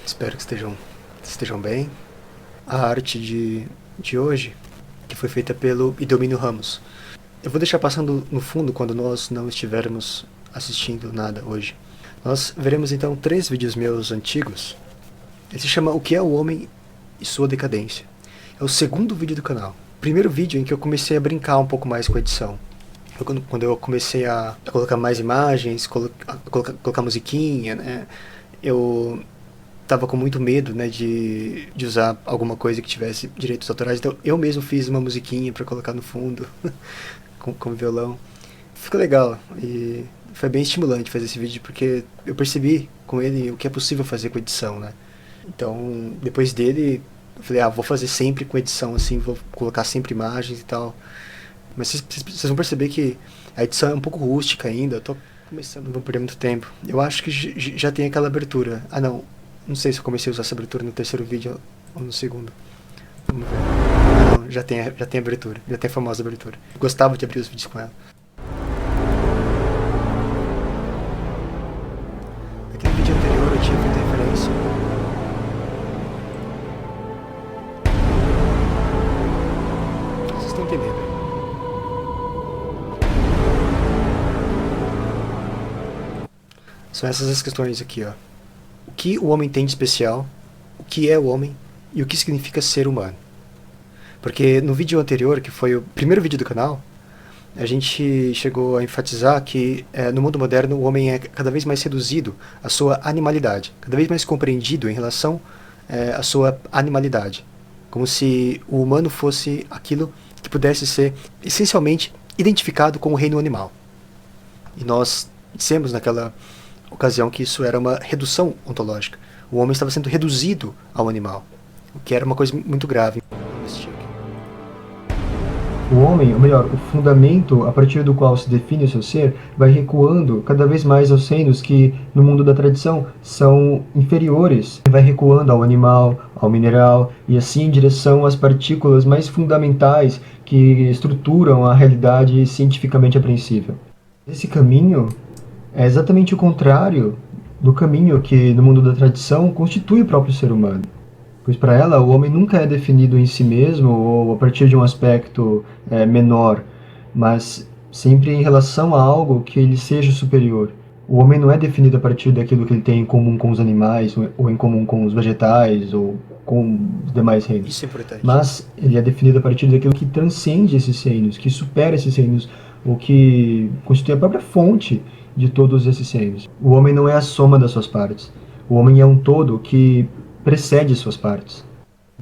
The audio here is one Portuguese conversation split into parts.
Espero que estejam bem. A arte de hoje, que foi feita pelo Idomínio Ramos. Eu vou deixar passando no fundo quando nós não estivermos assistindo nada hoje. Nós veremos então 3 vídeos meus antigos. Ele se chama O que é o Homem e Sua Decadência. É o segundo vídeo do canal. Primeiro vídeo em que eu comecei a brincar um pouco mais com a edição. Quando eu comecei a colocar mais imagens, colocar musiquinha, né? Eu tava com muito medo, né, de usar alguma coisa que tivesse direitos autorais, então eu mesmo fiz uma musiquinha para colocar no fundo, com violão. Ficou legal e foi bem estimulante fazer esse vídeo, porque eu percebi com ele o que é possível fazer com edição, né. Então, depois dele, eu falei, vou fazer sempre com edição, assim, vou colocar sempre imagens e tal. Mas vocês vão perceber que a edição é um pouco rústica ainda, eu tô começando, não vou perder muito tempo. Eu acho que já tem aquela abertura. Não sei se eu comecei a usar essa abertura no terceiro vídeo ou no segundo. Vamos ver. Não, já tem abertura. Já tem a famosa abertura. Eu gostava de abrir os vídeos com ela. Naquele vídeo anterior eu tinha feito referência. Vocês estão entendendo aí? São essas as questões aqui, ó. O que o homem tem de especial, o que é o homem e o que significa ser humano. Porque no vídeo anterior, que foi o primeiro vídeo do canal, a gente chegou a enfatizar que no mundo moderno o homem é cada vez mais reduzido à sua animalidade, cada vez mais compreendido em relação à sua animalidade. Como se o humano fosse aquilo que pudesse ser essencialmente identificado com o reino animal. E nós dissemos naquela ocasião que isso era uma redução ontológica. O homem estava sendo reduzido ao animal, o que era uma coisa muito grave. O homem, ou melhor, o fundamento a partir do qual se define o seu ser, vai recuando cada vez mais aos reinos que, no mundo da tradição, são inferiores. Vai recuando ao animal, ao mineral, e assim em direção às partículas mais fundamentais que estruturam a realidade cientificamente apreensível. Esse caminho é exatamente o contrário do caminho que, no mundo da tradição, constitui o próprio ser humano. Pois para ela, o homem nunca é definido em si mesmo ou a partir de um aspecto menor, mas sempre em relação a algo que lhe seja superior. O homem não é definido a partir daquilo que ele tem em comum com os animais, ou em comum com os vegetais, ou com os demais reinos. Isso é importante. Mas ele é definido a partir daquilo que transcende esses reinos, que supera esses reinos, ou que constitui a própria fonte de todos esses reinos. O homem não é a soma das suas partes. O homem é um todo que precede suas partes.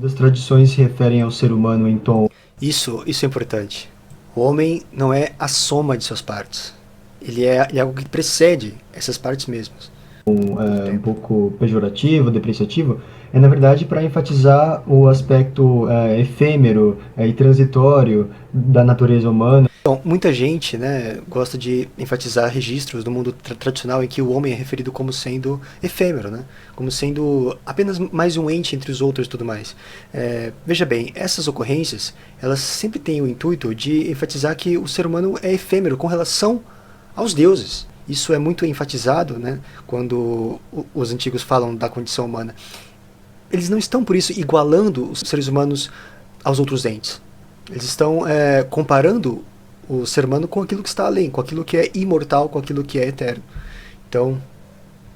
As tradições se referem ao ser humano em tom... Isso é importante. O homem não é a soma de suas partes. Ele é algo que precede essas partes mesmas. Um pouco pejorativo, depreciativo, é na verdade para enfatizar o aspecto efêmero e transitório da natureza humana. Bom, muita gente, né, gosta de enfatizar registros do mundo tradicional em que o homem é referido como sendo efêmero, né, como sendo apenas mais um ente entre os outros e tudo mais. Veja bem, essas ocorrências, elas sempre têm o intuito de enfatizar que o ser humano é efêmero com relação aos deuses. Isso é muito enfatizado, né, quando os antigos falam da condição humana. Eles não estão, por isso, igualando os seres humanos aos outros entes. Eles estão comparando o ser humano com aquilo que está além, com aquilo que é imortal, com aquilo que é eterno. Então,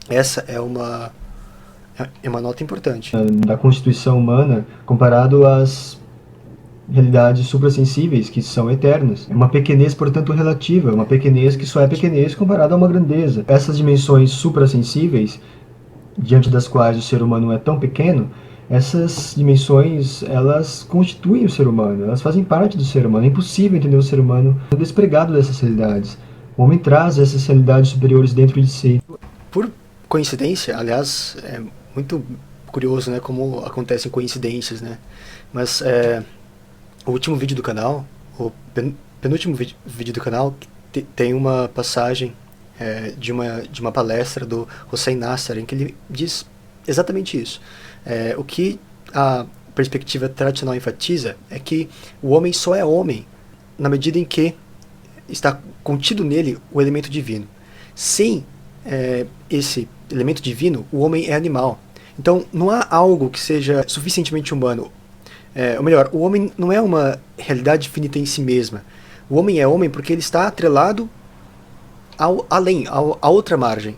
essa é uma nota importante. Da constituição humana, comparado às realidades suprassensíveis que são eternas. É uma pequenez, portanto, relativa, uma pequenez que só é pequenez comparada a uma grandeza. Essas dimensões suprassensíveis, diante das quais o ser humano é tão pequeno, essas dimensões, elas constituem o ser humano, elas fazem parte do ser humano. É impossível entender o ser humano despregado dessas realidades. O homem traz essas realidades superiores dentro de si. Por coincidência, aliás, é muito curioso, né, como acontecem coincidências, né? Mas o último vídeo do canal, o penúltimo vídeo do canal, tem uma passagem de uma palestra do Hossein Nasr, em que ele diz exatamente isso. O que a perspectiva tradicional enfatiza é que o homem só é homem na medida em que está contido nele o elemento divino. Sem esse elemento divino, o homem é animal. Então não há algo que seja suficientemente humano. Ou melhor, o homem não é uma realidade finita em si mesma. O homem é homem porque ele está atrelado ao além, à outra margem,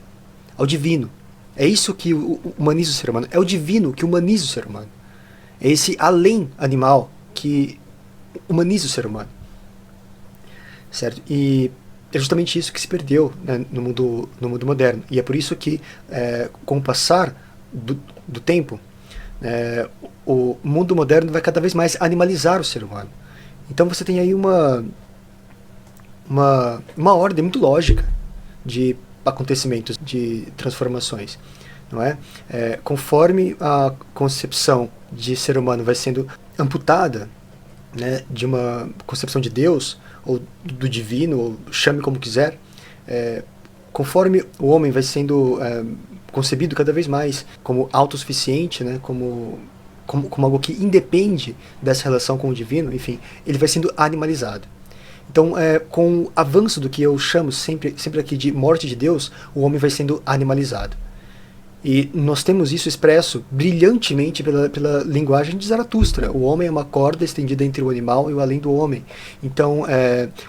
ao divino. É isso que humaniza o ser humano. É o divino que humaniza o ser humano. É esse além animal que humaniza o ser humano. Certo? E é justamente isso que se perdeu, né, no mundo moderno. E é por isso que, com o passar do tempo, o mundo moderno vai cada vez mais animalizar o ser humano. Então você tem aí uma ordem muito lógica de acontecimentos, de transformações, não é? Conforme a concepção de ser humano vai sendo amputada, né, de uma concepção de Deus ou do divino, ou chame como quiser, conforme o homem vai sendo concebido cada vez mais como autossuficiente, né, como algo que independe dessa relação com o divino, enfim, ele vai sendo animalizado. Então, com o avanço do que eu chamo sempre aqui de morte de Deus, o homem vai sendo animalizado. E nós temos isso expresso brilhantemente pela linguagem de Zaratustra. O homem é uma corda estendida entre o animal e o além do homem. Então,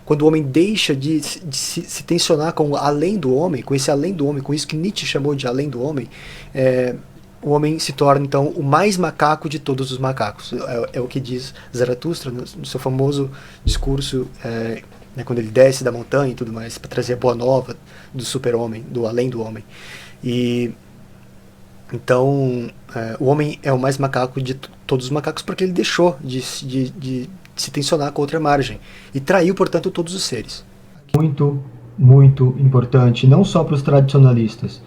quando o homem deixa de se tensionar com o além do homem, com esse além do homem, com isso que Nietzsche chamou de além do homem, o homem se torna, então, o mais macaco de todos os macacos. É o que diz Zaratustra no seu famoso discurso, quando ele desce da montanha e tudo mais, para trazer a boa nova do super-homem, do além do homem. E então, o homem é o mais macaco de todos os macacos porque ele deixou de se tensionar com outra margem e traiu, portanto, todos os seres. Muito, muito importante, não só para os tradicionalistas.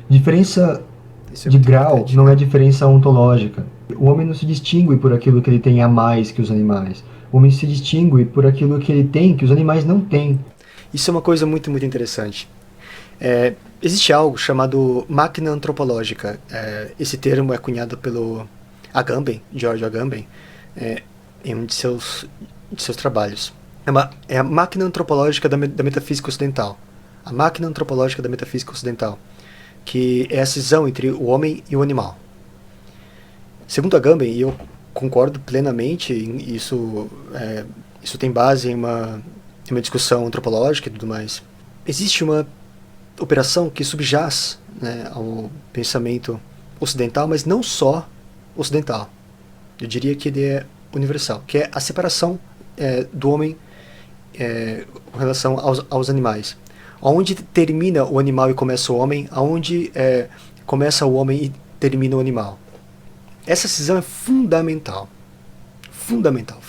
Diferença de grau não é diferença ontológica. O homem não se distingue por aquilo que ele tem a mais que os animais. O homem se distingue por aquilo que ele tem que os animais não têm. Isso é uma coisa muito, muito interessante. Existe algo chamado máquina antropológica. Esse termo é cunhado pelo Agamben, George Agamben, em um de seus trabalhos. É a máquina antropológica da metafísica ocidental. A máquina antropológica da metafísica ocidental, que é a cisão entre o homem e o animal. Segundo Agamben, e eu concordo plenamente, isso tem base em uma discussão antropológica e tudo mais, existe uma operação que subjaz, né, ao pensamento ocidental, mas não só ocidental. Eu diria que ele é universal, que é a separação do homem com relação aos animais. Onde termina o animal e começa o homem, aonde começa o homem e termina o animal. Essa cisão é fundamental. Fundamental.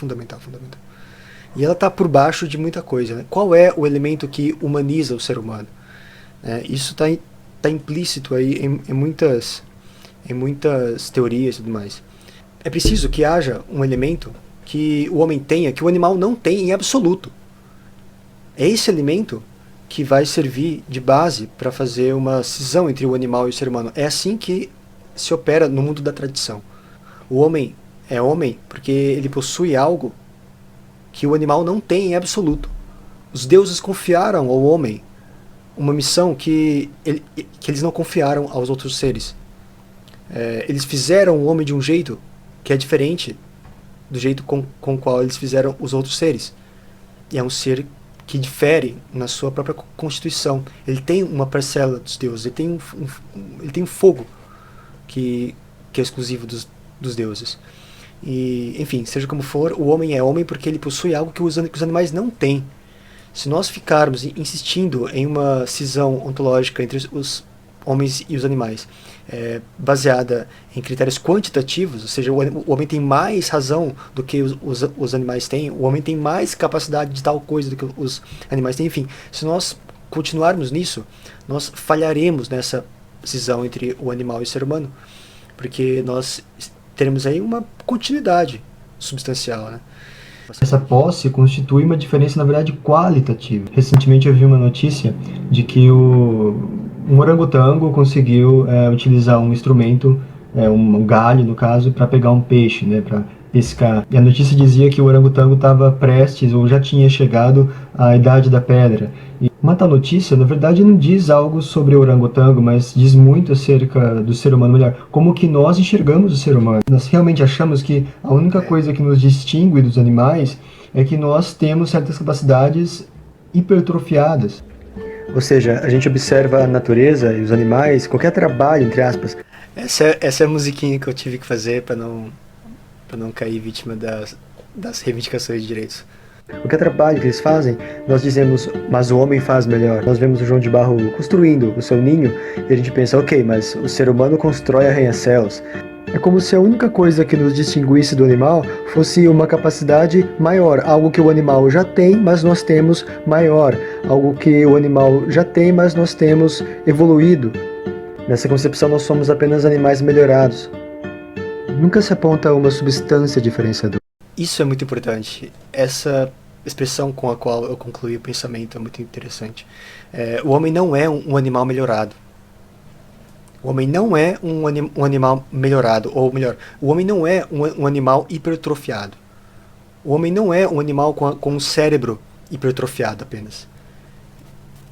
E ela está por baixo de muita coisa, né? Qual é o elemento que humaniza o ser humano? Isso está implícito aí em muitas teorias e tudo mais. É preciso que haja um elemento que o homem tenha, que o animal não tem em absoluto. É esse elemento que vai servir de base para fazer uma cisão entre o animal e o ser humano. É assim que se opera no mundo da tradição. O homem é homem porque ele possui algo que o animal não tem em absoluto. Os deuses confiaram ao homem uma missão que eles não confiaram aos outros seres. Eles fizeram o homem de um jeito que é diferente do jeito com o qual eles fizeram os outros seres. E é um ser que difere na sua própria constituição. Ele tem uma parcela dos deuses, ele tem um fogo que é exclusivo dos deuses. E, enfim, seja como for, o homem é homem porque ele possui algo que os animais não têm. Se nós ficarmos insistindo em uma cisão ontológica entre os homens e os animais, baseada em critérios quantitativos, ou seja, o homem tem mais razão do que os animais têm, o homem tem mais capacidade de tal coisa do que os animais têm, enfim, se nós continuarmos nisso, nós falharemos nessa cisão entre o animal e o ser humano, porque nós teremos aí uma continuidade substancial, né? Essa posse constitui uma diferença, na verdade, qualitativa. Recentemente eu vi uma notícia de que um orangotango conseguiu utilizar um instrumento, um galho, no caso, para pegar um peixe, né, para pescar. E a notícia dizia que o orangotango estava prestes ou já tinha chegado à idade da pedra. E uma tal notícia, na verdade, não diz algo sobre o orangotango, mas diz muito acerca do ser humano melhor. Como que nós enxergamos o ser humano. Nós realmente achamos que a única coisa que nos distingue dos animais é que nós temos certas capacidades hipertrofiadas. Ou seja, a gente observa a natureza e os animais, qualquer trabalho, entre aspas. Essa é a musiquinha que eu tive que fazer para não cair vítima das reivindicações de direitos. Qualquer trabalho que eles fazem, nós dizemos, mas o homem faz melhor. Nós vemos o João de Barro construindo o seu ninho e a gente pensa, ok, mas o ser humano constrói arranha-céus. É como se a única coisa que nos distinguisse do animal fosse uma capacidade maior, algo que o animal já tem, mas nós temos maior, algo que o animal já tem, mas nós temos evoluído. Nessa concepção nós somos apenas animais melhorados. Nunca se aponta uma substância diferenciadora. Isso é muito importante. Essa expressão com a qual eu concluí o pensamento é muito interessante. O homem não é um animal melhorado. O homem não é um animal melhorado, ou melhor, o homem não é um animal hipertrofiado. O homem não é um animal com um cérebro hipertrofiado apenas.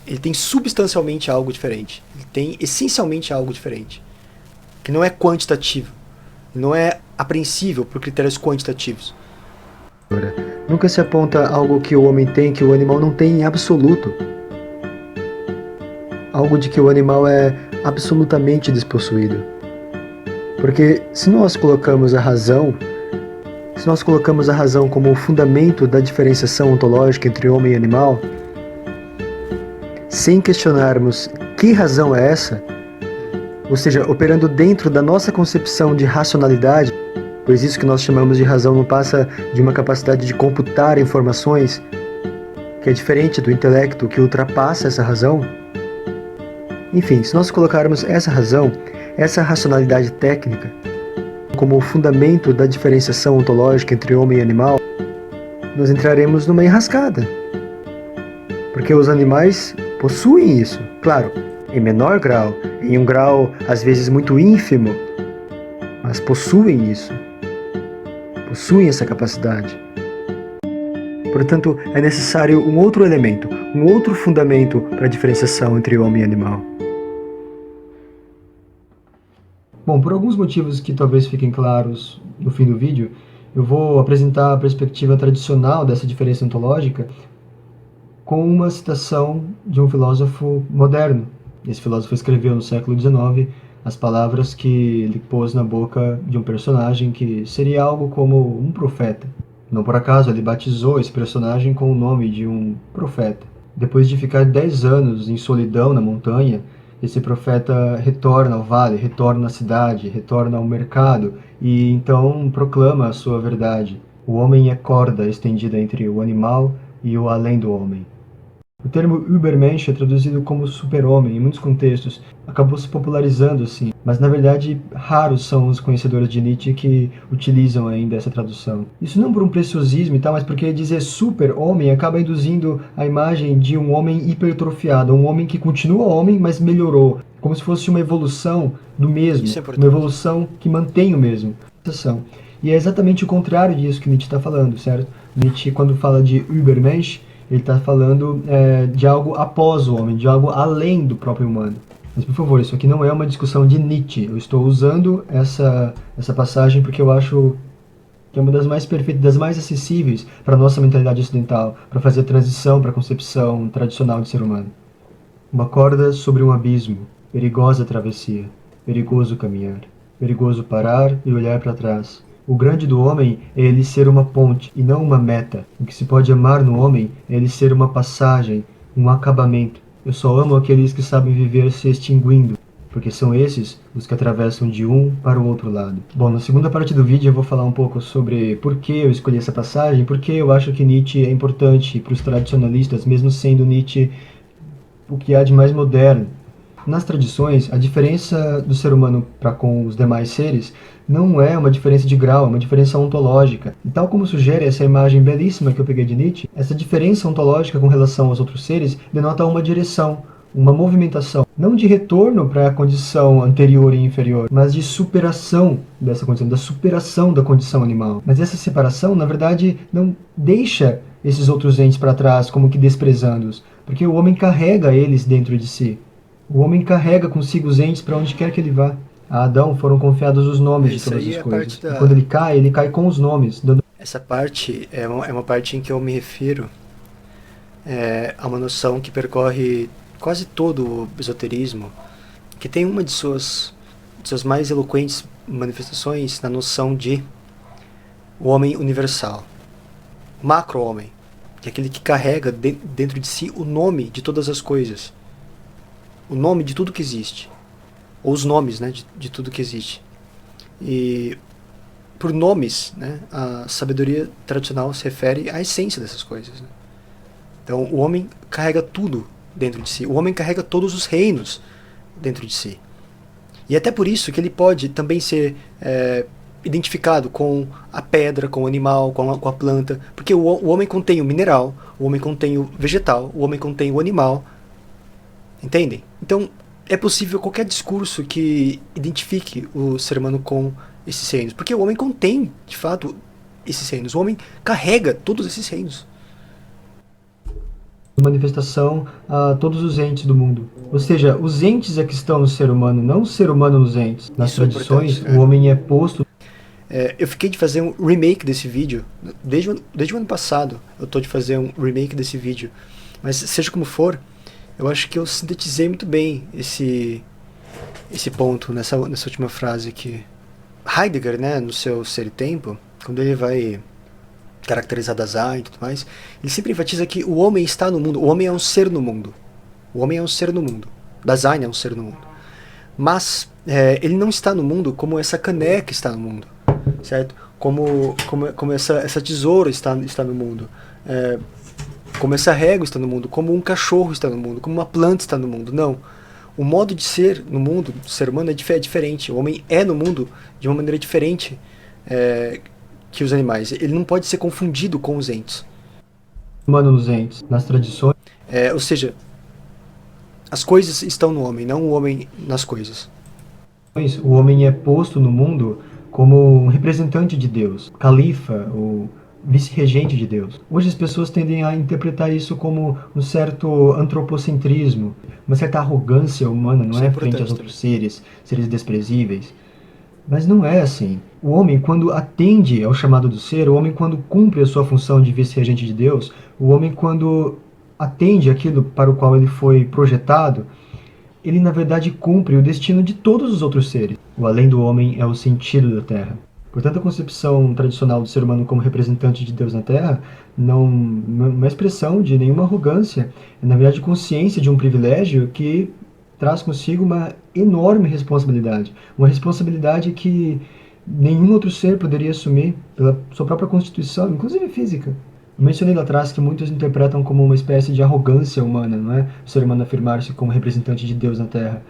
Ele tem substancialmente algo diferente. Ele tem essencialmente algo diferente. Que não é quantitativo. Não é apreensível por critérios quantitativos. Nunca se aponta algo que o homem tem que o animal não tem em absoluto. Algo de que o animal é absolutamente despossuído. Porque se nós colocamos a razão como o fundamento da diferenciação ontológica entre homem e animal, sem questionarmos que razão é essa, ou seja, operando dentro da nossa concepção de racionalidade, pois isso que nós chamamos de razão não passa de uma capacidade de computar informações, que é diferente do intelecto que ultrapassa essa razão. Enfim, se nós colocarmos essa razão, essa racionalidade técnica, como o fundamento da diferenciação ontológica entre homem e animal, nós entraremos numa enrascada. Porque os animais possuem isso, claro, em menor grau, em um grau às vezes muito ínfimo, mas possuem isso, possuem essa capacidade. Portanto, é necessário um outro elemento, um outro fundamento para a diferenciação entre homem e animal. Bom, por alguns motivos que talvez fiquem claros no fim do vídeo, eu vou apresentar a perspectiva tradicional dessa diferença ontológica com uma citação de um filósofo moderno. Esse filósofo escreveu no século XIX as palavras que ele pôs na boca de um personagem que seria algo como um profeta. Não por acaso ele batizou esse personagem com o nome de um profeta. Depois de ficar 10 anos em solidão na montanha, esse profeta retorna ao vale, retorna à cidade, retorna ao mercado e então proclama a sua verdade. O homem é corda estendida entre o animal e o além do homem. O termo Übermensch é traduzido como super-homem em muitos contextos, acabou se popularizando assim, mas na verdade raros são os conhecedores de Nietzsche que utilizam ainda essa tradução. Isso não por um preciosismo e tal, mas porque dizer super-homem acaba induzindo a imagem de um homem hipertrofiado, um homem que continua homem, mas melhorou, como se fosse uma evolução do mesmo, uma evolução que mantém o mesmo. E é exatamente o contrário disso que Nietzsche está falando, certo? Nietzsche, quando fala de Übermensch, ele está falando de algo após o homem, de algo além do próprio humano. Mas, por favor, isso aqui não é uma discussão de Nietzsche. Eu estou usando essa passagem porque eu acho que é uma das mais perfeitas, das mais acessíveis para a nossa mentalidade ocidental, para fazer a transição para a concepção tradicional de ser humano. Uma corda sobre um abismo, perigosa travessia, perigoso caminhar, perigoso parar e olhar para trás. O grande do homem é ele ser uma ponte e não uma meta. O que se pode amar no homem é ele ser uma passagem, um acabamento. Eu só amo aqueles que sabem viver se extinguindo, porque são esses os que atravessam de um para o outro lado. Bom, na segunda parte do vídeo eu vou falar um pouco sobre por que eu escolhi essa passagem, porque eu acho que Nietzsche é importante para os tradicionalistas, mesmo sendo Nietzsche o que há de mais moderno. Nas tradições, a diferença do ser humano para com os demais seres não é uma diferença de grau, é uma diferença ontológica. E tal como sugere essa imagem belíssima que eu peguei de Nietzsche, essa diferença ontológica com relação aos outros seres denota uma direção, uma movimentação, não de retorno para a condição anterior e inferior, mas de superação dessa condição, da superação da condição animal. Mas essa separação, na verdade, não deixa esses outros entes para trás, como que desprezando-os, porque o homem carrega eles dentro de si. O homem carrega consigo os entes para onde quer que ele vá. A Adão foram confiados os nomes de todas as coisas. E quando ele cai com os nomes. Essa parte é uma parte em que eu me refiro a uma noção que percorre quase todo o esoterismo, que tem uma de suas mais eloquentes manifestações na noção de o homem universal, o macro-homem, que é aquele que carrega dentro de si o nome de todas as coisas, o nome de tudo que existe, ou os nomes, né, de tudo que existe. E por nomes, né, a sabedoria tradicional se refere à essência dessas coisas, né? Então o homem carrega tudo dentro de si. O homem carrega todos os reinos dentro de si. E até por isso que ele pode também ser identificado com a pedra, com o animal, com a planta. Porque o homem contém o mineral, o homem contém o vegetal, o homem contém o animal. Entendem? Então é possível qualquer discurso que identifique o ser humano com esses reinos. Porque o homem contém, de fato, esses reinos. O homem carrega todos esses reinos. Manifestação a todos os entes do mundo. Ou seja, os entes é que estão no ser humano, não o ser humano nos entes. Nas tradições, o homem é posto... eu fiquei de fazer um remake desse vídeo, desde o ano passado eu estou de fazer um remake desse vídeo, mas seja como for, eu acho que eu sintetizei muito bem esse ponto nessa última frase aqui. Heidegger, né, no seu Ser e Tempo, quando ele vai caracterizar Dasein e tudo mais, ele sempre enfatiza que o homem está no mundo, o homem é um ser no mundo. O homem é um ser no mundo. Dasein é um ser no mundo. Mas ele não está no mundo como essa caneca está no mundo, certo? Como essa tesoura está no mundo. Como essa régua está no mundo, como um cachorro está no mundo, como uma planta está no mundo. Não. O modo de ser no mundo do ser humano é diferente. O homem é no mundo de uma maneira diferente que os animais. Ele não pode ser confundido com os entes. Humano nos entes, nas tradições. Ou seja, as coisas estão no homem, não o homem nas coisas. O homem é posto no mundo como um representante de Deus, califa, ou vice-regente de Deus. Hoje as pessoas tendem a interpretar isso como um certo antropocentrismo, uma certa arrogância humana, não é frente aos outros seres desprezíveis. Mas não é assim. O homem, quando atende ao chamado do ser, o homem, quando cumpre a sua função de vice-regente de Deus, o homem, quando atende aquilo para o qual ele foi projetado, ele, na verdade, cumpre o destino de todos os outros seres. O além do homem é o sentido da Terra. Portanto, a concepção tradicional do ser humano como representante de Deus na Terra não é uma expressão de nenhuma arrogância, é, na verdade, consciência de um privilégio que traz consigo uma enorme responsabilidade. Uma responsabilidade que nenhum outro ser poderia assumir pela sua própria constituição, inclusive física. Eu mencionei lá atrás que muitos interpretam como uma espécie de arrogância humana, não é? O ser humano afirmar-se como representante de Deus na Terra.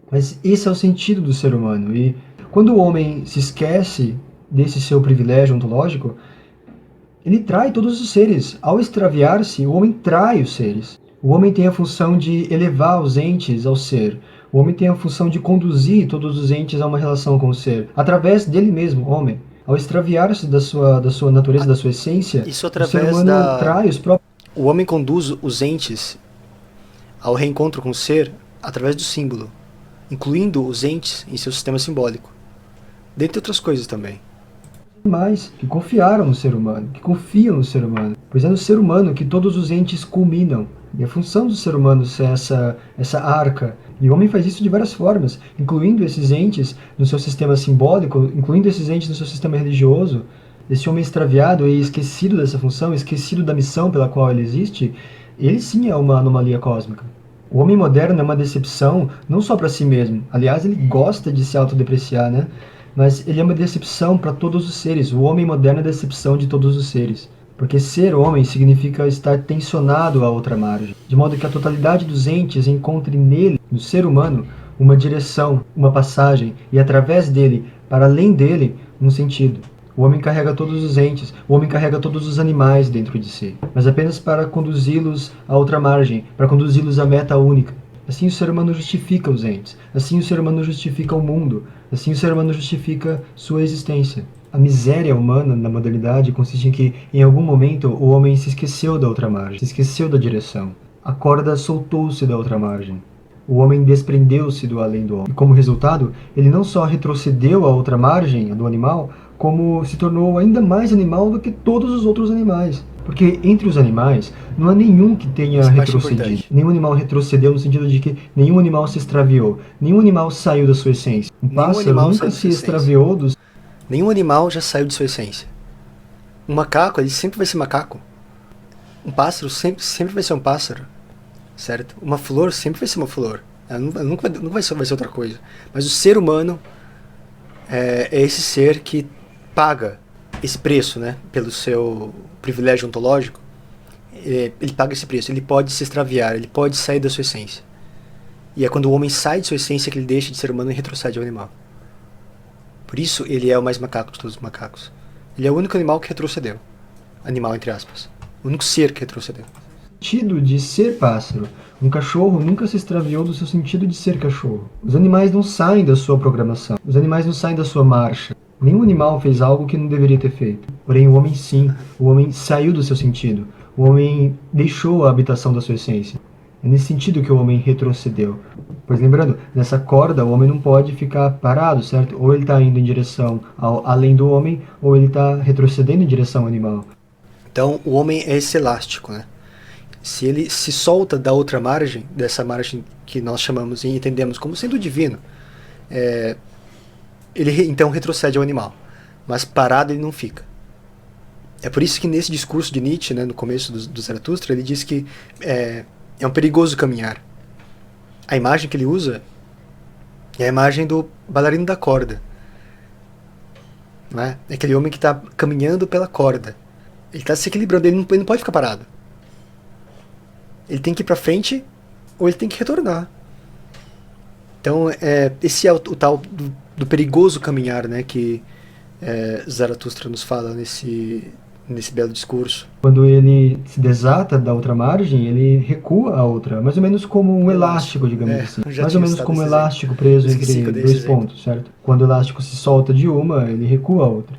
Mas esse é o sentido do ser humano. E quando o homem se esquece desse seu privilégio ontológico, ele trai todos os seres. Ao extraviar-se, o homem trai os seres. O homem tem a função de elevar os entes ao ser. O homem tem a função de conduzir todos os entes a uma relação com o ser, através dele mesmo, homem. Ao extraviar-se da sua natureza, da sua essência, isso o ser humano trai os próprios... O homem conduz os entes ao reencontro com o ser através do símbolo, incluindo os entes em seu sistema simbólico, dentre outras coisas também. Mais que confiaram no ser humano, que confiam no ser humano, pois é no ser humano que todos os entes culminam. E a função do ser humano é essa arca. E o homem faz isso de várias formas, incluindo esses entes no seu sistema simbólico, incluindo esses entes no seu sistema religioso. Esse homem extraviado e esquecido dessa função, esquecido da missão pela qual ele existe, ele sim é uma anomalia cósmica. O homem moderno é uma decepção não só para si mesmo. Aliás, ele gosta de se autodepreciar, né? Mas ele é uma decepção para todos os seres. O homem moderno é a decepção de todos os seres. Porque ser homem significa estar tensionado a outra margem, de modo que a totalidade dos entes encontre nele, no ser humano, uma direção, uma passagem, e através dele, para além dele, um sentido. O homem carrega todos os entes, o homem carrega todos os animais dentro de si, mas apenas para conduzi-los à outra margem, para conduzi-los à meta única. Assim o ser humano justifica os entes, assim o ser humano justifica o mundo, assim o ser humano justifica sua existência. A miséria humana na modernidade consiste em que, em algum momento, o homem se esqueceu da outra margem, se esqueceu da direção. A corda soltou-se da outra margem. O homem desprendeu-se do além do homem. E como resultado, ele não só retrocedeu à outra margem, a do animal, como se tornou ainda mais animal do que todos os outros animais. Porque entre os animais, não há nenhum que tenha retrocedido. Nenhum animal retrocedeu no sentido de que nenhum animal se extraviou. Nenhum animal saiu da sua essência. Um pássaro nunca se extraviou dos... Nenhum animal já saiu de sua essência. Um macaco, ele sempre vai ser macaco. Um pássaro sempre vai ser um pássaro. Certo? Uma flor sempre vai ser uma flor. Ela nunca vai ser outra coisa. Mas o ser humano é esse ser que paga esse preço, né? Pelo seu privilégio ontológico. Ele paga esse preço. Ele pode se extraviar, ele pode sair da sua essência. E é quando o homem sai de sua essência que ele deixa de ser humano e retrocede ao animal. Por isso ele é o mais macaco de todos os macacos. Ele é o único animal que retrocedeu. Animal, entre aspas. O único ser que retrocedeu. Sentido de ser pássaro. Um cachorro nunca se extraviou do seu sentido de ser cachorro. Os animais não saem da sua programação. Os animais não saem da sua marcha. Nenhum animal fez algo que não deveria ter feito. Porém, o homem sim. O homem saiu do seu sentido. O homem deixou a habitação da sua essência. É nesse sentido que o homem retrocedeu. Pois lembrando, nessa corda o homem não pode ficar parado, certo? Ou ele está indo em direção ao além do homem, ou ele está retrocedendo em direção ao animal. Então o homem é esse elástico, né? Se ele se solta da outra margem, dessa margem que nós chamamos e entendemos como sendo divino, ele então retrocede ao animal. Mas parado ele não fica. É por isso que nesse discurso de Nietzsche, né, no começo do Zaratustra, ele diz que é um perigoso caminhar. A imagem que ele usa é a imagem do bailarino da corda. Não é? É aquele homem que está caminhando pela corda. Ele está se equilibrando, ele não pode ficar parado. Ele tem que ir para frente ou ele tem que retornar. Então, esse é o tal do perigoso caminhar, né, que Zaratustra nos fala nesse belo discurso. Quando ele se desata da outra margem, ele recua a outra, mais ou menos como um elástico, digamos assim. Mais ou menos como um elástico preso entre dois pontos, certo? Quando o elástico se solta de uma, ele recua a outra.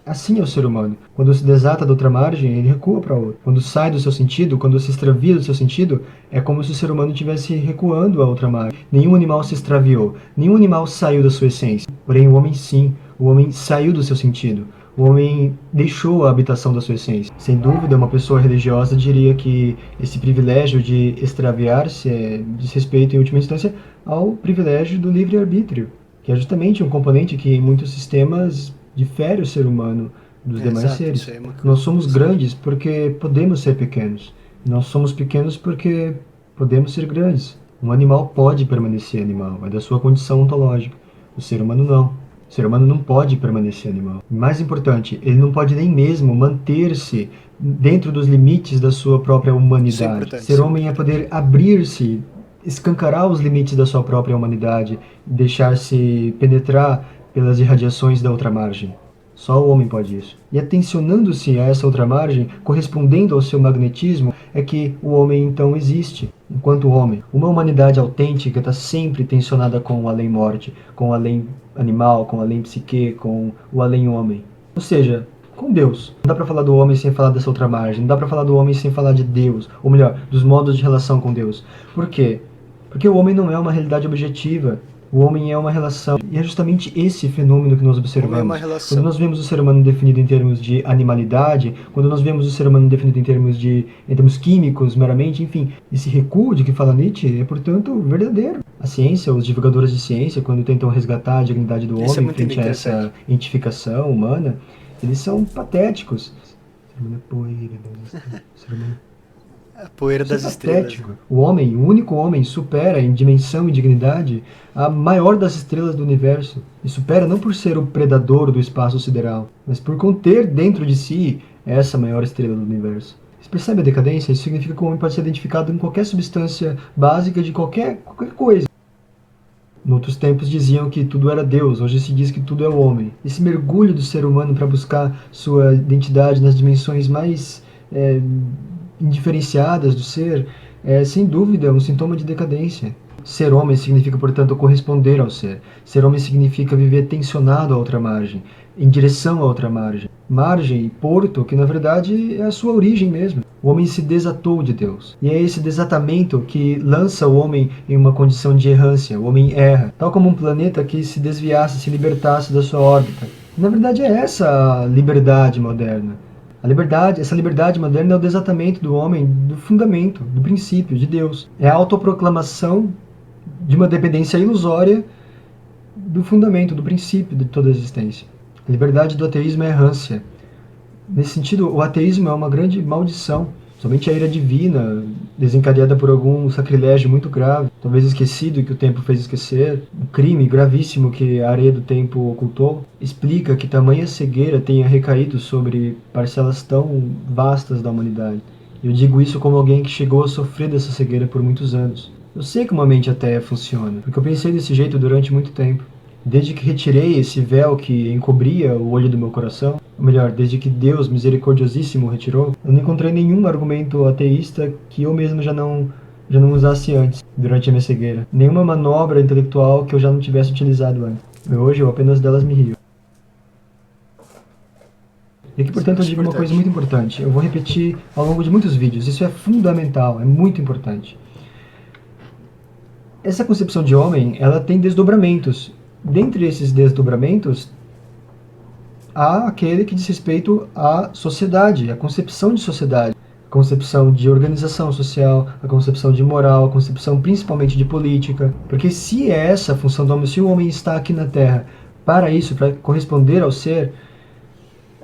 Assim é o ser humano. Quando se desata da outra margem, ele recua para a outra. Quando sai do seu sentido, quando se extravia do seu sentido, é como se o ser humano estivesse recuando a outra margem. Nenhum animal se extraviou. Nenhum animal saiu da sua essência. Porém, o homem sim. O homem saiu do seu sentido. O homem deixou a habitação da sua essência. Sem dúvida, uma pessoa religiosa diria que esse privilégio de extraviar-se diz respeito, em última instância, ao privilégio do livre-arbítrio, que é justamente um componente que, em muitos sistemas, difere o ser humano dos demais seres. Nós somos grandes porque podemos ser pequenos. Nós somos pequenos porque podemos ser grandes. Um animal pode permanecer animal, é da sua condição ontológica. O ser humano não. O ser humano não pode permanecer animal. Mais importante, ele não pode nem mesmo manter-se dentro dos limites da sua própria humanidade. Ser homem é poder abrir-se, escancarar os limites da sua própria humanidade, deixar-se penetrar pelas irradiações da outra margem. Só o homem pode isso. E atencionando-se a essa outra margem, correspondendo ao seu magnetismo, é que o homem então existe, enquanto homem. Uma humanidade autêntica está sempre tensionada com o além-morte, com o além animal, com o além-psique, com o além-homem. Ou seja, com Deus. Não dá para falar do homem sem falar dessa outra margem. Não dá para falar do homem sem falar de Deus. Ou melhor, dos modos de relação com Deus. Por quê? Porque o homem não é uma realidade objetiva. O homem é uma relação. E é justamente esse fenômeno que nós observamos. Quando nós vemos o ser humano definido em termos de animalidade, quando nós vemos o ser humano definido em termos químicos, meramente, enfim, esse recuo de que fala Nietzsche é, portanto, verdadeiro. A ciência, os divulgadores de ciência, quando tentam resgatar a dignidade do homem frente a essa identificação humana, eles são patéticos. O ser humano é poeira, o ser humano a poeira das estrelas. O homem, o único homem, supera em dimensão e dignidade a maior das estrelas do universo. E supera não por ser o predador do espaço sideral, mas por conter dentro de si essa maior estrela do universo. Você percebe a decadência? Isso significa que o homem pode ser identificado em qualquer substância básica de qualquer coisa. Em outros tempos diziam que tudo era Deus, hoje se diz que tudo é o homem. Esse mergulho do ser humano para buscar sua identidade nas dimensões mais indiferenciadas do ser é, sem dúvida, um sintoma de decadência. Ser homem significa, portanto, corresponder ao ser. Ser homem significa viver tensionado à outra margem, em direção à outra margem. Margem e porto, que na verdade é a sua origem mesmo. O homem se desatou de Deus. E é esse desatamento que lança o homem em uma condição de errância. O homem erra, tal como um planeta que se desviasse, se libertasse da sua órbita. Na verdade é essa a liberdade moderna. Essa liberdade moderna é o desatamento do homem do fundamento, do princípio, de Deus. É a autoproclamação de uma dependência ilusória do fundamento, do princípio de toda a existência. A liberdade do ateísmo é errância. Nesse sentido, o ateísmo é uma grande maldição. Somente a ira divina, desencadeada por algum sacrilégio muito grave, talvez esquecido e que o tempo fez esquecer, um crime gravíssimo que a areia do tempo ocultou, explica que tamanha cegueira tenha recaído sobre parcelas tão vastas da humanidade. Eu digo isso como alguém que chegou a sofrer dessa cegueira por muitos anos. Eu sei como a mente ateia funciona, porque eu pensei desse jeito durante muito tempo. Desde que retirei esse véu que encobria o olho do meu coração, ou melhor, desde que Deus misericordiosíssimo retirou, eu não encontrei nenhum argumento ateísta que eu mesmo já não usasse antes, durante a minha cegueira. Nenhuma manobra intelectual que eu já não tivesse utilizado antes. Hoje eu apenas delas me rio. E aqui, portanto, eu digo uma coisa muito importante. Eu vou repetir ao longo de muitos vídeos. Isso é fundamental, é muito importante. Essa concepção de homem, ela tem desdobramentos. Dentre esses desdobramentos, há aquele que diz respeito à sociedade, à concepção de sociedade, a concepção de organização social, a concepção de moral, a concepção principalmente de política. Porque se é essa a função do homem, se o homem está aqui na Terra para isso, para corresponder ao ser,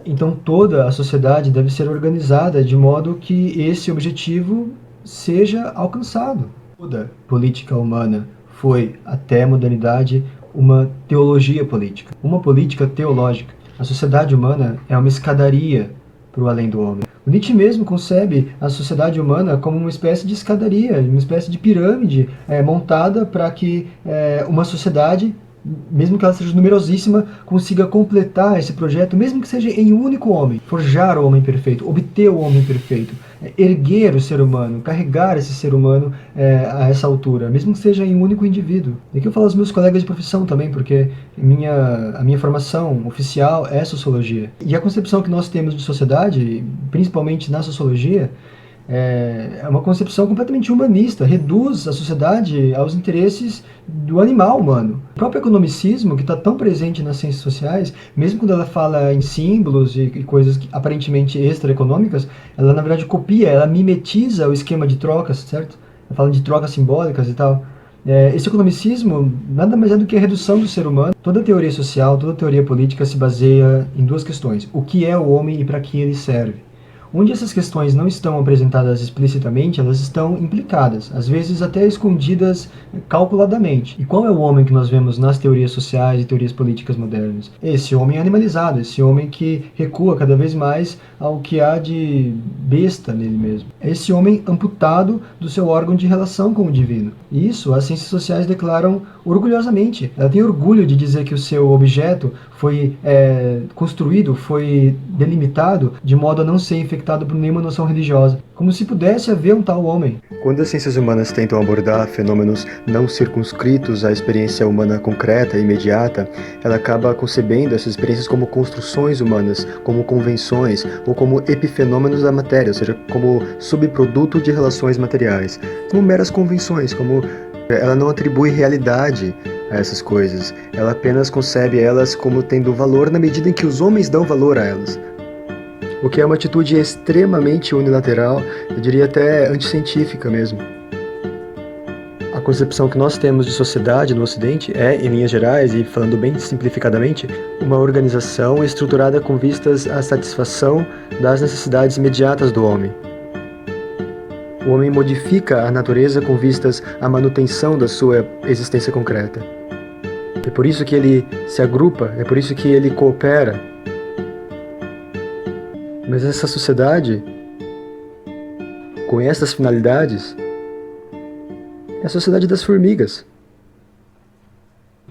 então toda a sociedade deve ser organizada de modo que esse objetivo seja alcançado. Toda política humana foi, até a modernidade, uma teologia política, uma política teológica. A sociedade humana é uma escadaria para o além do homem. O Nietzsche mesmo concebe a sociedade humana como uma espécie de escadaria, uma espécie de pirâmide montada para que uma sociedade, mesmo que ela seja numerosíssima, consiga completar esse projeto, mesmo que seja em um único homem, forjar o homem perfeito, obter o homem perfeito, erguer o ser humano, carregar esse ser humano a essa altura, mesmo que seja em um único indivíduo. E aqui eu falo aos meus colegas de profissão também, porque a minha formação oficial é sociologia. E a concepção que nós temos de sociedade, principalmente na sociologia, é uma concepção completamente humanista, reduz a sociedade aos interesses do animal humano. O próprio economicismo, que está tão presente nas ciências sociais, mesmo quando ela fala em símbolos e coisas aparentemente extra-econômicas, ela na verdade copia, ela mimetiza o esquema de trocas, certo? Ela fala de trocas simbólicas e tal. Esse economicismo nada mais é do que a redução do ser humano. Toda teoria social, toda teoria política se baseia em duas questões: o que é o homem e para que ele serve. Onde essas questões não estão apresentadas explicitamente, elas estão implicadas, às vezes até escondidas calculadamente. E qual é o homem que nós vemos nas teorias sociais e teorias políticas modernas? Esse homem animalizado, esse homem que recua cada vez mais ao que há de besta nele mesmo. É esse homem amputado do seu órgão de relação com o divino. E isso as ciências sociais declaram orgulhosamente. Ela tem orgulho de dizer que o seu objeto foi construído, foi delimitado de modo a não ser infectado por nenhuma noção religiosa, como se pudesse haver um tal homem. Quando as ciências humanas tentam abordar fenômenos não circunscritos à experiência humana concreta e imediata, ela acaba concebendo essas experiências como construções humanas, como convenções ou como epifenômenos da matéria, ou seja, como subproduto de relações materiais, como meras convenções, como ela não atribui realidade a essas coisas, ela apenas concebe elas como tendo valor na medida em que os homens dão valor a elas. O que é uma atitude extremamente unilateral, eu diria até anticientífica mesmo. A concepção que nós temos de sociedade no Ocidente é, em linhas gerais e falando bem simplificadamente, uma organização estruturada com vistas à satisfação das necessidades imediatas do homem. O homem modifica a natureza com vistas à manutenção da sua existência concreta. É por isso que ele se agrupa, é por isso que ele coopera. Mas essa sociedade, com essas finalidades, é a sociedade das formigas.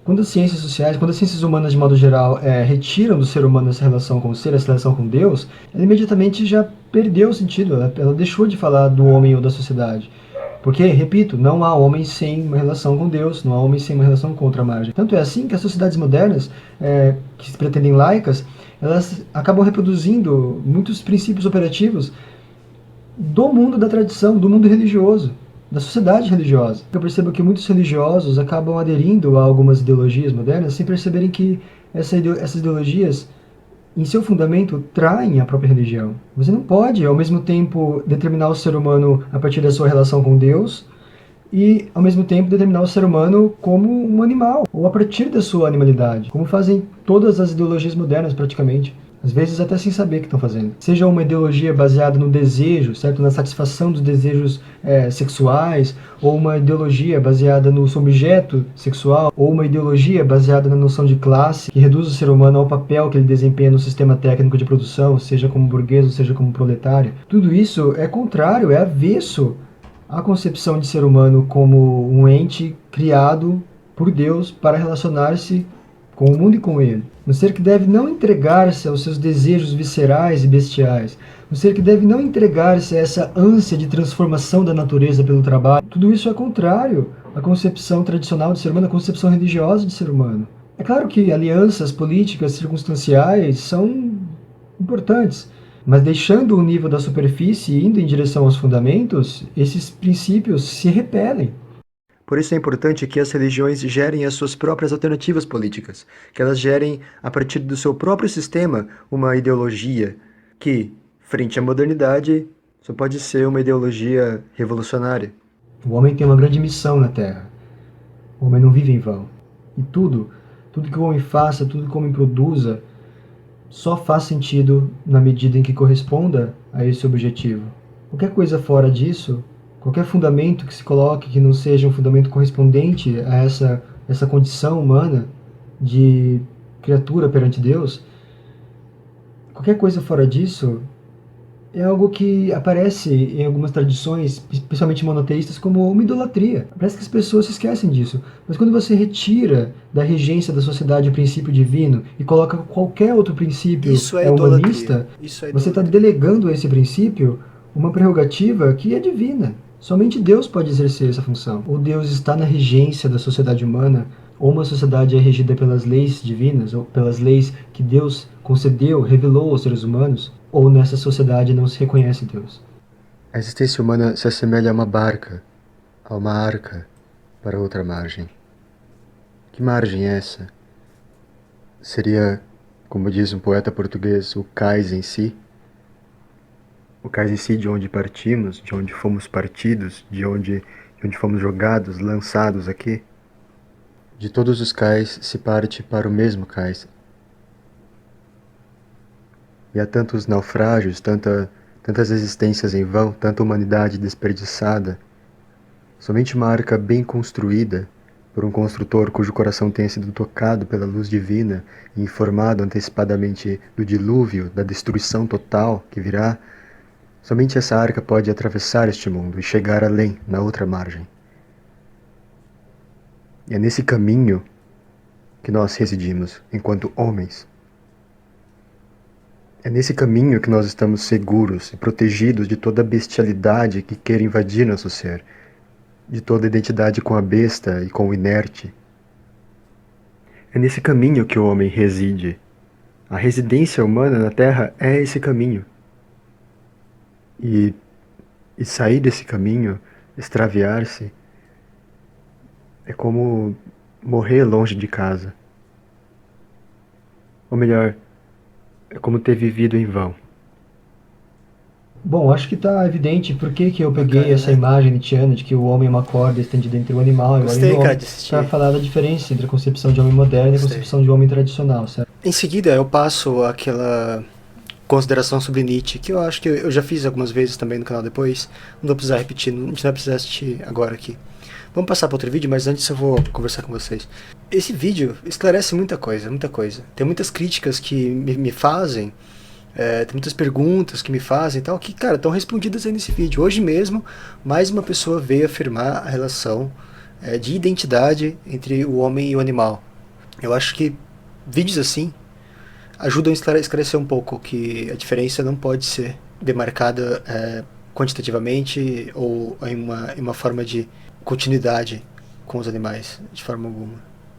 Quando as ciências sociais, quando as ciências humanas de modo geral retiram do ser humano essa relação com o ser, essa relação com Deus, ela imediatamente já perdeu o sentido, ela deixou de falar do homem ou da sociedade. Porque, repito, não há homem sem uma relação com Deus, não há homem sem uma relação com outra margem. Tanto é assim que as sociedades modernas, que se pretendem laicas, elas acabam reproduzindo muitos princípios operativos do mundo da tradição, do mundo religioso, da sociedade religiosa. Eu percebo que muitos religiosos acabam aderindo a algumas ideologias modernas sem perceberem que essas ideologias, em seu fundamento, traem a própria religião. Você não pode, ao mesmo tempo, determinar o ser humano a partir da sua relação com Deus e, ao mesmo tempo, determinar o ser humano como um animal, ou a partir da sua animalidade, como fazem todas as ideologias modernas, praticamente. Às vezes até sem saber o que estão fazendo. Seja uma ideologia baseada no desejo, certo? Na satisfação dos desejos sexuais, ou uma ideologia baseada no seu objeto sexual, ou uma ideologia baseada na noção de classe, que reduz o ser humano ao papel que ele desempenha no sistema técnico de produção, seja como burguês ou seja como proletário. Tudo isso é contrário, é avesso à concepção de ser humano como um ente criado por Deus para relacionar-se com o mundo e com ele. Um ser que deve não entregar-se aos seus desejos viscerais e bestiais. Um ser que deve não entregar-se a essa ânsia de transformação da natureza pelo trabalho. Tudo isso é contrário à concepção tradicional de ser humano, à concepção religiosa de ser humano. É claro que alianças políticas circunstanciais são importantes, mas deixando o nível da superfície e indo em direção aos fundamentos, esses princípios se repelem. Por isso é importante que as religiões gerem as suas próprias alternativas políticas, que elas gerem, a partir do seu próprio sistema, uma ideologia que, frente à modernidade, só pode ser uma ideologia revolucionária. O homem tem uma grande missão na Terra. O homem não vive em vão. E tudo que o homem faça, tudo que o homem produza, só faz sentido na medida em que corresponda a esse objetivo. Qualquer coisa fora disso, qualquer fundamento que se coloque que não seja um fundamento correspondente a essa condição humana de criatura perante Deus, qualquer coisa fora disso é algo que aparece em algumas tradições, especialmente monoteístas, como uma idolatria. Parece que as pessoas se esquecem disso. Mas quando você retira da regência da sociedade o princípio divino e coloca qualquer outro princípio humanista, você está delegando a esse princípio uma prerrogativa que é divina. Somente Deus pode exercer essa função. Ou Deus está na regência da sociedade humana, ou uma sociedade é regida pelas leis divinas, ou pelas leis que Deus concedeu, revelou aos seres humanos, ou nessa sociedade não se reconhece Deus. A existência humana se assemelha a uma barca, a uma arca para outra margem. Que margem é essa? Seria, como diz um poeta português, o cais em si? O cais em si de onde partimos, de onde fomos partidos, de onde fomos jogados, lançados aqui? De todos os cais se parte para o mesmo cais. E há tantos naufrágios, tantas existências em vão, tanta humanidade desperdiçada. Somente uma arca bem construída, por um construtor cujo coração tenha sido tocado pela luz divina e informado antecipadamente do dilúvio, da destruição total que virá, somente essa arca pode atravessar este mundo e chegar além, na outra margem. E é nesse caminho que nós residimos, enquanto homens. É nesse caminho que nós estamos seguros e protegidos de toda a bestialidade que queira invadir nosso ser, de toda identidade com a besta e com o inerte. É nesse caminho que o homem reside. A residência humana na Terra é esse caminho. E sair desse caminho, extraviar-se, é como morrer longe de casa. Ou melhor, é como ter vivido em vão. Bom, acho que está evidente por que eu peguei essa imagem nietzschiana de que o homem é uma corda estendida entre o animal e o homem, para falar da diferença entre a concepção de homem moderno e a concepção de homem tradicional, certo? Em seguida, eu passo aquela consideração sobre Nietzsche, que eu acho que eu já fiz algumas vezes também no canal depois, não vou precisar repetir, a gente não vai precisar assistir agora aqui. Vamos passar para outro vídeo, mas antes eu vou conversar com vocês. Esse vídeo esclarece muita coisa, muita coisa. Tem muitas críticas que me fazem, tem muitas perguntas que me fazem e tal, que, cara, estão respondidas aí nesse vídeo. Hoje mesmo, mais uma pessoa veio afirmar a relação de identidade entre o homem e o animal. Eu acho que vídeos assim ajudam a esclarecer um pouco que a diferença não pode ser demarcada quantitativamente ou em uma forma de continuidade com os animais, de forma alguma.